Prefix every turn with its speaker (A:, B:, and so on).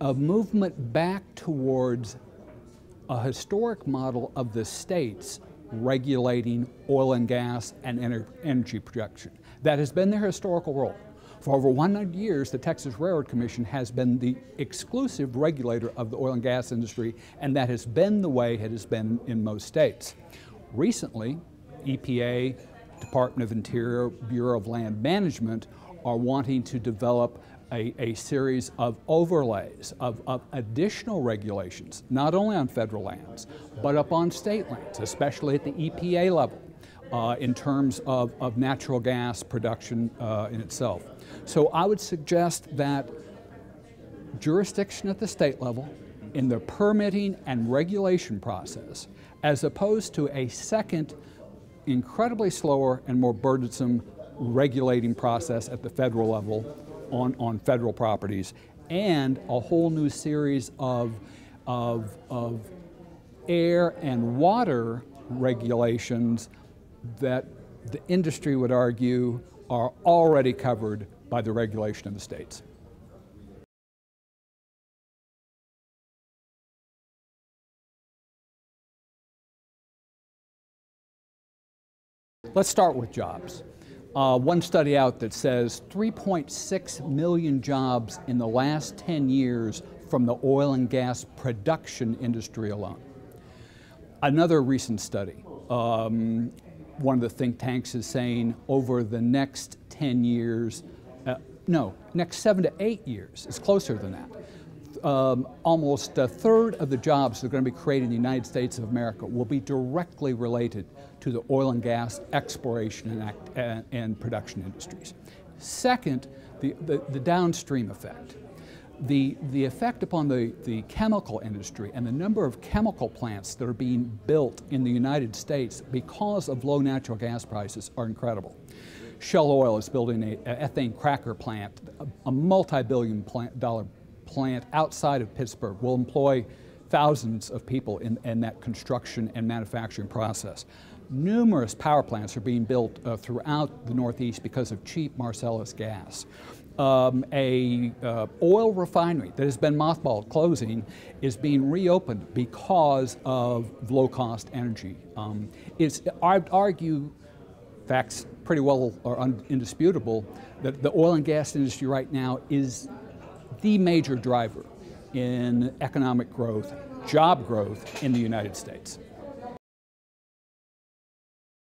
A: a movement back towards a historic model of the states regulating oil and gas and energy production. That has been their historical role. For over 100 years, the Texas Railroad Commission has been the exclusive regulator of the oil and gas industry, and that has been the way it has been in most states. Recently, EPA, Department of Interior, Bureau of Land Management are wanting to develop a series of overlays of additional regulations, not only on federal lands, but up on state lands, especially at the EPA level, in terms of natural gas production in itself. So I would suggest that jurisdiction at the state level in the permitting and regulation process, as opposed to a second, incredibly slower and more burdensome regulating process at the federal level on federal properties, and a whole new series of air and water regulations that the industry would argue are already covered by the regulation of the states. Let's start with jobs. One study out that says 3.6 million jobs in the last 10 years from the oil and gas production industry alone. Another recent study, one of the think tanks is saying over the next 10 years, next 7 to 8 years, it's closer than that. Almost a third of the jobs that are going to be created in the United States of America will be directly related to the oil and gas exploration and production industries. Second, the downstream effect. The effect upon the chemical industry and the number of chemical plants that are being built in the United States because of low natural gas prices are incredible. Shell Oil is building an ethane cracker plant, a multi-billion dollar plant outside of Pittsburgh, will employ thousands of people in that construction and manufacturing process. Numerous power plants are being built throughout the Northeast because of cheap Marcellus gas. Oil refinery that has been mothballed, closing, is being reopened because of low-cost energy. I'd argue, facts pretty well are indisputable, that the oil and gas industry right now is the major driver in economic growth, job growth in the United States.